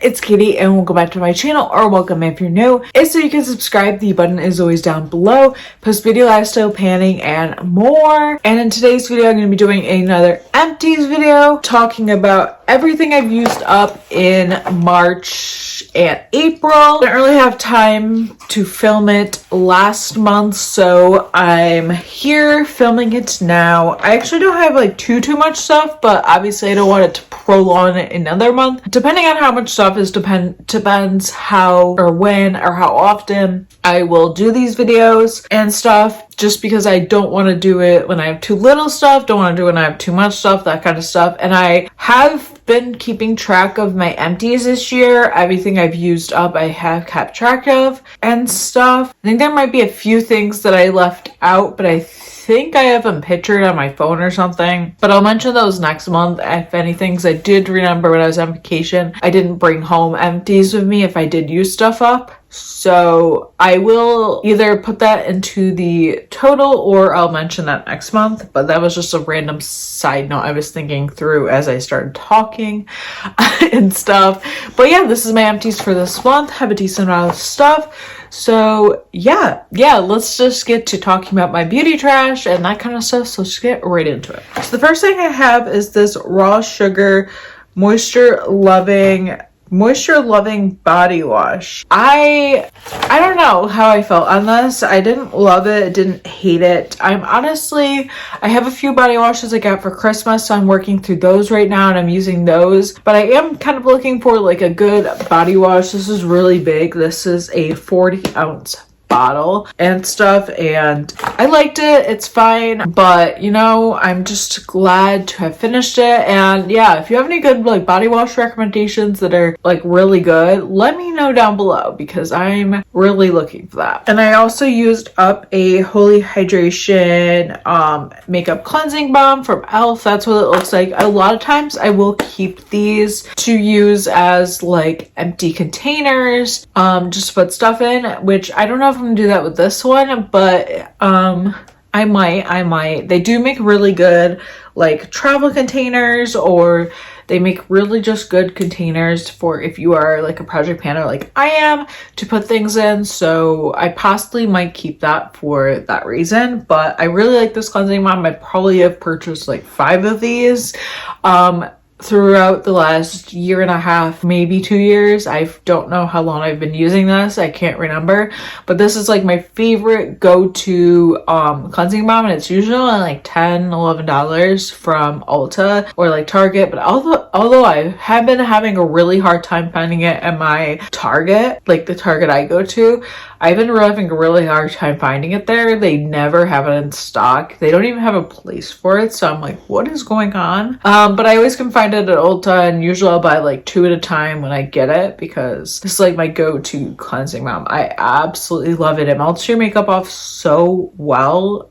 it's Katie and welcome back to my channel, or welcome if you're new. If so, you can subscribe. The button is always down below. Post video, lifestyle, panning, and more. And in today's video, I'm going to be doing another Empties video talking about everything I've used up in March and April. I didn't really have time to film it last month, so I'm here filming it now. I actually don't have like too much stuff, but obviously I don't want it to prolong it another month. Depending on how much stuff is depends how or when or how often I will do these videos and stuff, just because I don't want to do it when I have too little stuff, don't want to do it when I have too much stuff, that kind of stuff. And I have been keeping track of my empties this year. Everything I've used up, I have kept track of and stuff. I think there might be a few things that I left out, but I think I have them pictured on my phone or something, but I'll mention those next month if anything, because I did remember when I was on vacation, I didn't bring home empties with me if I did use stuff up. So I will either put that into the total or I'll mention that next month. But that was just a random side note I was thinking through as I started talking and stuff. But yeah, this is my empties for this month. Have a decent amount of stuff. So yeah, let's just get to talking about my beauty trash and that kind of stuff. So let's get right into it. So the first thing I have is this raw sugar moisture loving body wash. I don't know how I felt on this. I didn't love it, didn't hate it. I have a few body washes I got for Christmas, so I'm working through those right now and I'm using those, but I am kind of looking for like a good body wash. This is really big. This is a 40-ounce bottle and stuff, and I liked it. It's fine, but you know, I'm just glad to have finished it. And yeah, if you have any good like body wash recommendations that are like really good, let me know down below because I'm really looking for that. And I also used up a Holy Hydration makeup cleansing balm from e.l.f. That's what it looks like. A lot of times I will keep these to use as like empty containers, just to put stuff in, which I don't know if I'm gonna do that with this one, but I might. They do make really good like travel containers, or they make really just good containers for if you are like a project planner like I am to put things in. So I possibly might keep that for that reason. But I really like this cleansing balm. I probably have purchased like 5 of these throughout the last year and a half, maybe 2 years. I don't know how long I've been using this. I can't remember, but this is like my favorite go-to cleansing balm, and it's usually like $10-11 from Ulta or like Target. But although I have been having a really hard time finding it at my Target, like the Target I go to, I've been having a really hard time finding it there. They never have it in stock. They don't even have a place for it. So I'm like, what is going on? But I always can find it at Ulta, and usually I'll buy like 2 at a time when I get it because this is like my go-to cleansing balm. I absolutely love it. It melts your makeup off so well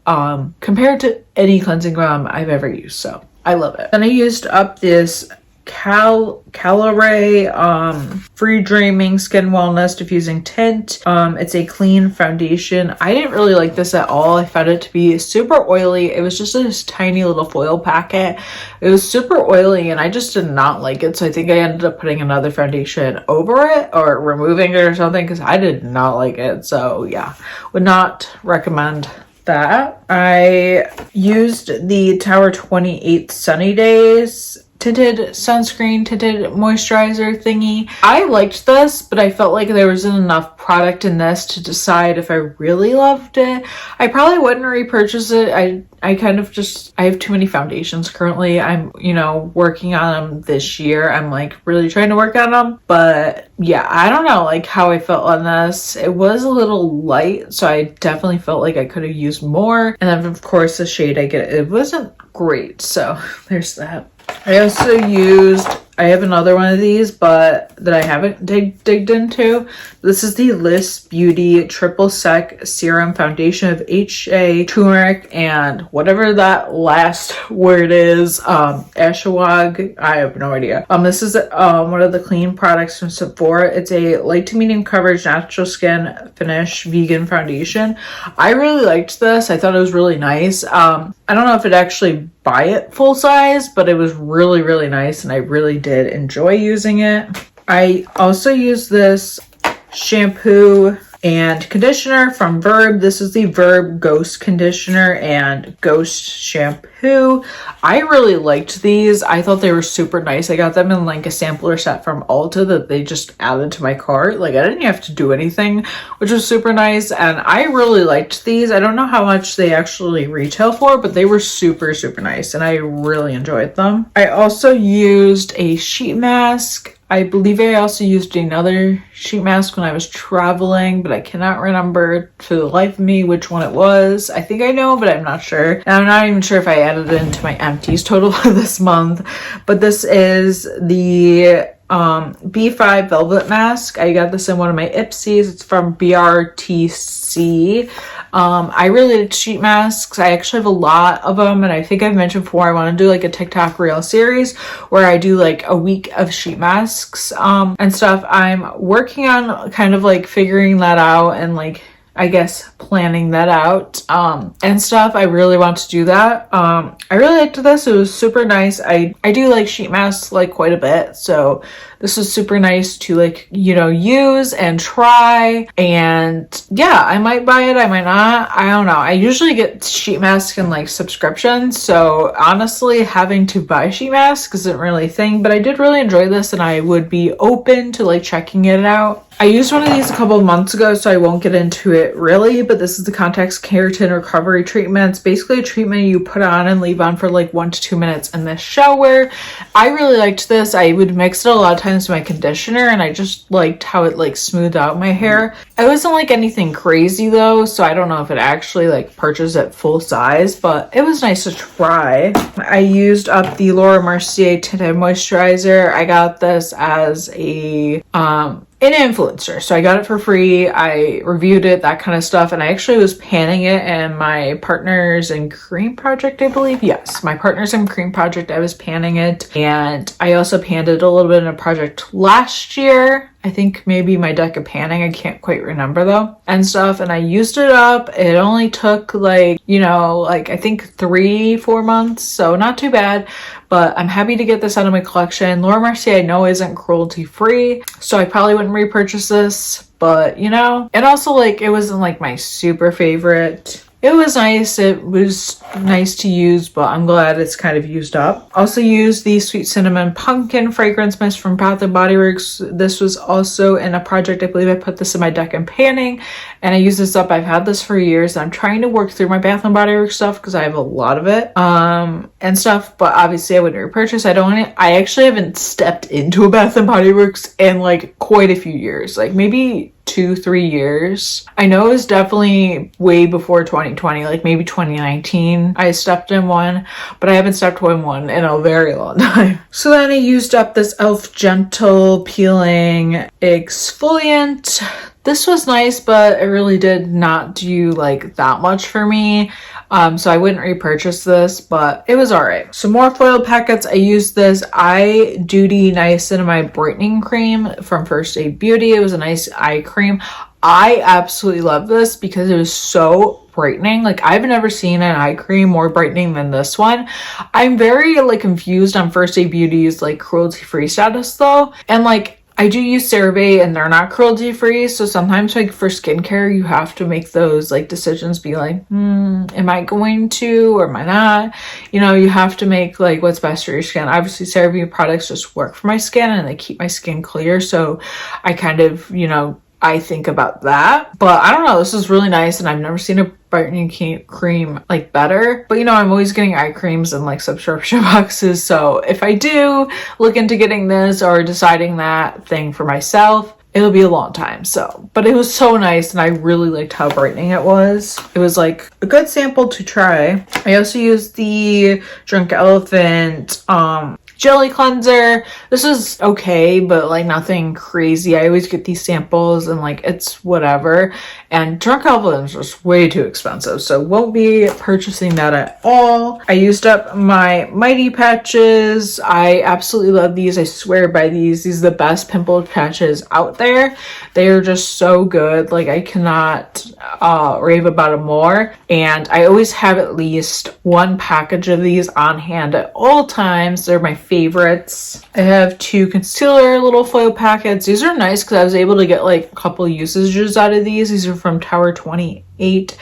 compared to any cleansing balm I've ever used. So I love it. Then I used up this Caloray Free Dreaming Skin Wellness Diffusing Tint. It's a clean foundation. I didn't really like this at all. I found it to be super oily. It was just this tiny little foil packet. It was super oily and I just did not like it. So I think I ended up putting another foundation over it or removing it or something because I did not like it. So yeah, would not recommend that. I used the Tower 28 Sunny Days tinted sunscreen, tinted moisturizer thingy. I liked this, but I felt like there wasn't enough product in this to decide if I really loved it. I probably wouldn't repurchase it. I have too many foundations currently. I'm, working on them this year. I'm like really trying to work on them, but yeah, I don't know like how I felt on this. It was a little light, so I definitely felt like I could have used more. And then of course the shade I get, it wasn't great. So there's that. I also I have another one of these, but that I haven't digged into. This is the Liss Beauty Triple Sec Serum Foundation of HA, turmeric, and whatever that last word is, ashwag. I have no idea. This is one of the clean products from Sephora. It's a light to medium coverage, natural skin finish, vegan foundation. I really liked this. I thought it was really nice. I don't know if I'd actually buy it full size, but it was really, really nice, and I really did enjoy using it. I also use this shampoo and conditioner from Verb. This is the Verb Ghost Conditioner and Ghost Shampoo. I really liked these. I thought they were super nice. I got them in like a sampler set from Ulta that they just added to my cart. Like I didn't have to do anything, which was super nice. And I really liked these. I don't know how much they actually retail for, but they were super, super nice. And I really enjoyed them. I also used a sheet mask. I believe I also used another sheet mask when I was traveling, but I cannot remember for the life of me which one it was. I think I know, but I'm not sure. And I'm not even sure if I added it into my Empties total for this month. But this is the B5 Velvet Mask. I got this in one of my Ipsies. It's from BRTC. I really like sheet masks. I actually have a lot of them, and I think I've mentioned before I want to do like a TikTok reel series where I do like a week of sheet masks and stuff. I'm working on kind of like figuring that out and like I guess planning that out and stuff. I really want to do that. I really liked this. It was super nice. I do like sheet masks like quite a bit, so this was super nice to like, you know, use and try. And yeah, I might buy it, I might not, I don't know. I usually get sheet masks in like subscriptions, so honestly having to buy sheet masks isn't really a thing, but I did really enjoy this and I would be open to like checking it out. I used one of these a couple of months ago, so I won't get into it really, but this is the Context Keratin Recovery Treatment. It's basically a treatment you put on and leave on for like 1 to 2 minutes in the shower. I really liked this. I would mix it a lot of times with my conditioner, and I just liked how it like smoothed out my hair. It wasn't like anything crazy though, so I don't know if it actually like purchased at full size, but it was nice to try. I used up the Laura Mercier Tinted Moisturizer. I got this as an influencer, so I got it for free. I reviewed it, that kind of stuff, and I actually was panning it in my Partners in Cream project, I believe. Yes, my Partners in Cream project, I was panning it, and I also panned it a little bit in a project last year. I think maybe my deck of panning, I can't quite remember though, and stuff, and I used it up. It only took like, you know, like I think 3-4 months, so not too bad, but I'm happy to get this out of my collection. Laura Mercier I know isn't cruelty free, so I probably wouldn't repurchase this, but you know, and also like it wasn't like my super favorite. It was nice. It was nice to use, but I'm glad it's kind of used up. Also used the Sweet Cinnamon Pumpkin Fragrance Mist from Bath & Body Works. This was also in a project. I believe I put this in my deck and panning, and I use this up. I've had this for years. I'm trying to work through my Bath & Body Works stuff because I have a lot of it and stuff, but obviously I wouldn't repurchase. I actually haven't stepped into a Bath & Body Works in like quite a few years, like maybe 2-3 years. I know it was definitely way before 2020, like maybe 2019 I stepped in one, but I haven't stepped in one in a very long time. So then I used up this e.l.f. Gentle Peeling Exfoliant. This was nice, but it really did not do like that much for me. So I wouldn't repurchase this, but it was all right. Some more foil packets. I used this Eye Duty Niacinamide Brightening Cream from First Aid Beauty. It was a nice eye cream. I absolutely love this because it was so brightening. Like I've never seen an eye cream more brightening than this one. I'm very like confused on First Aid Beauty's like cruelty-free status though. And like I do use CeraVe and they're not cruelty free, so sometimes like for skincare you have to make those like decisions, be like, am I going to or am I not? You know, you have to make like what's best for your skin. Obviously CeraVe products just work for my skin and they keep my skin clear, so I kind of, you know, I think about that. But I don't know, this is really nice and I've never seen a brightening cream like better. But you know, I'm always getting eye creams in like subscription boxes, so if I do look into getting this or deciding that thing for myself, it'll be a long time. So, but it was so nice and I really liked how brightening it was. It was like a good sample to try. I also used the Drunk Elephant jelly cleanser. This is okay, but like nothing crazy. I always get these samples and like it's whatever, and Drunk Elephant is just way too expensive, so won't be purchasing that at all. I used up my Mighty patches. I absolutely love these. I swear by these. These are the best pimple patches out there. They are just so good. Like I cannot rave about them more, and I always have at least one package of these on hand at all times. They're my favorites. I have 2 concealer little foil packets. These are nice because I was able to get like a couple usages out of these. These are from Tower 28.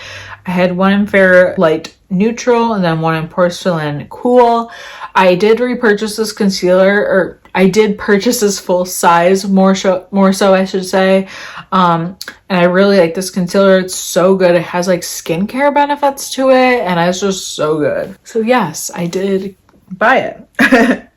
I had one in Fair Light Neutral and then one in Porcelain Cool. I did repurchase this concealer, or I did purchase this full size, more so I should say. And I really like this concealer. It's so good. It has like skincare benefits to it, and it's just so good. So yes, I did buy it.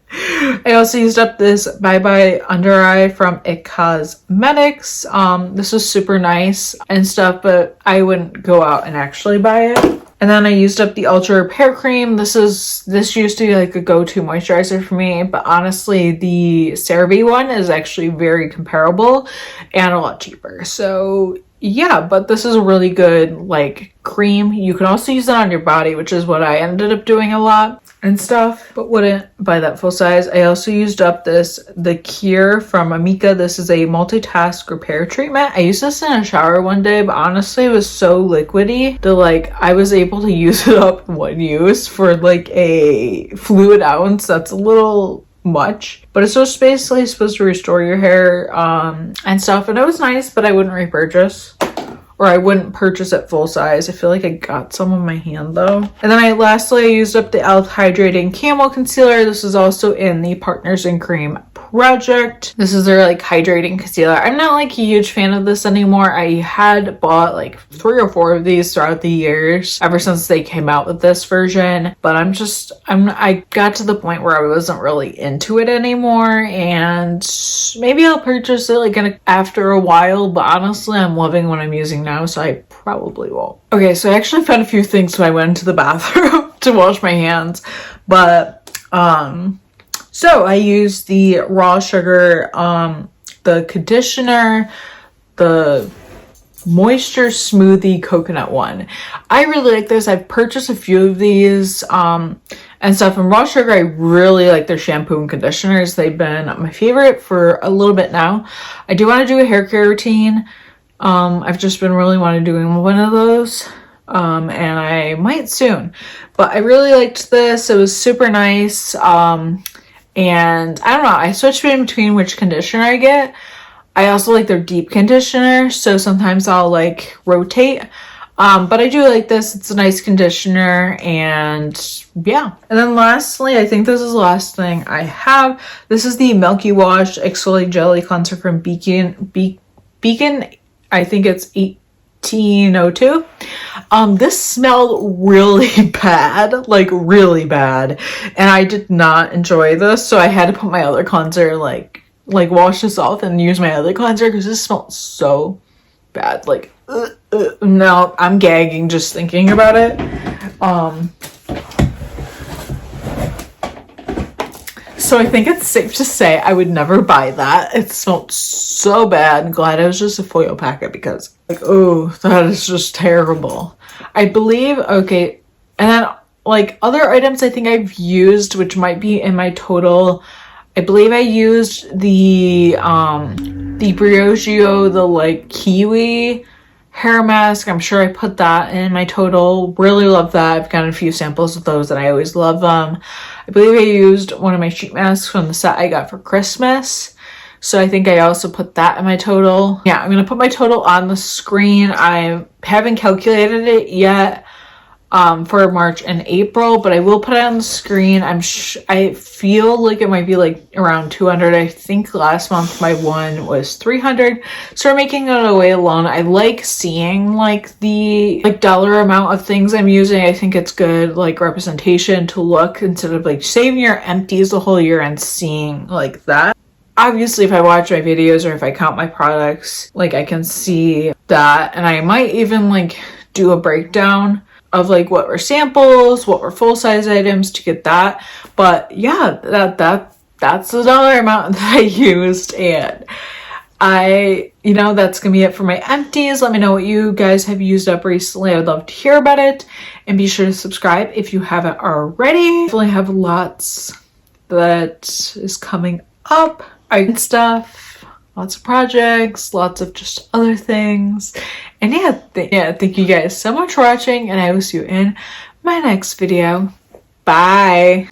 I also used up this Bye Bye Under Eye from It Cosmetics. This was super nice and stuff, but I wouldn't go out and actually buy it. And then I used up the Ultra Repair Cream. This used to be like a go-to moisturizer for me, but honestly, the CeraVe one is actually very comparable and a lot cheaper. So yeah, but this is a really good like cream. You can also use it on your body, which is what I ended up doing a lot and stuff, but wouldn't buy that full size. I also used up the Cure from Amika. This is a multitask repair treatment. I used this in a shower one day, but honestly it was so liquidy that like I was able to use it up in one use for like a fluid ounce. That's a little much, but it's just basically supposed to restore your hair and stuff, and it was nice, but I wouldn't repurchase, or I wouldn't purchase it full size. I feel like I got some on my hand though. And then lastly I used up the e.l.f. Hydrating Camel Concealer. This is also in the Partners in Cream project. This is their like hydrating concealer. I'm not like a huge fan of this anymore. I had bought like 3 or 4 of these throughout the years ever since they came out with this version, but I got to the point where I wasn't really into it anymore, and maybe I'll purchase it like after a while, but honestly I'm loving what I'm using now, so I probably won't. Okay, so I actually found a few things when I went into the bathroom to wash my hands, but so I used the raw sugar, the conditioner, the moisture smoothie coconut one. I really like this. I've purchased a few of these and stuff. From Raw Sugar, I really like their shampoo and conditioners. They've been my favorite for a little bit now. I do want to do a hair care routine. I've just been really wanting to do one of those. And I might soon. But I really liked this. It was super nice. And I don't know, I switch between which conditioner I get. I also like their deep conditioner, so sometimes I'll like rotate. But I do like this. It's a nice conditioner, and yeah. And then lastly, I think this is the last thing I have. This is the Milky Wash Exfoliant Jelly Cleanser from Beacon. I think it's 1802. This smelled really bad, like really bad, and I did not enjoy this, so I had to put my other cleanser, like wash this off and use my other cleanser because this smelled so bad. Like no, I'm gagging just thinking about it. So I think it's safe to say I would never buy that. It smelled so bad. I'm glad it was just a foil packet because like, oh, that is just terrible. I believe, okay, and then like other items I think I've used, which might be in my total, I believe I used the Briogeo, the like kiwi hair mask. I'm sure I put that in my total. Really love that. I've gotten a few samples of those and I always love them. I believe I used one of my sheet masks from the set I got for Christmas. So I think I also put that in my total. Yeah, I'm going to put my total on the screen. I haven't calculated it yet for March and April, but I will put it on the screen. I feel like it might be like around 200. I think last month my one was 300. So we're making it away alone. I like seeing like the dollar amount of things I'm using. I think it's good like representation to look instead of like saving your empties the whole year and seeing like that. Obviously, if I watch my videos or if I count my products, like I can see that, and I might even like do a breakdown of like what were samples, what were full-size items to get that. But yeah, that's the dollar amount that I used, and that's gonna be it for my empties. Let me know what you guys have used up recently. I would love to hear about it, and be sure to subscribe if you haven't already. Definitely have lots that is coming up. Stuff, lots of projects, lots of just other things, and thank you guys so much for watching, and I will see you in my next video. Bye.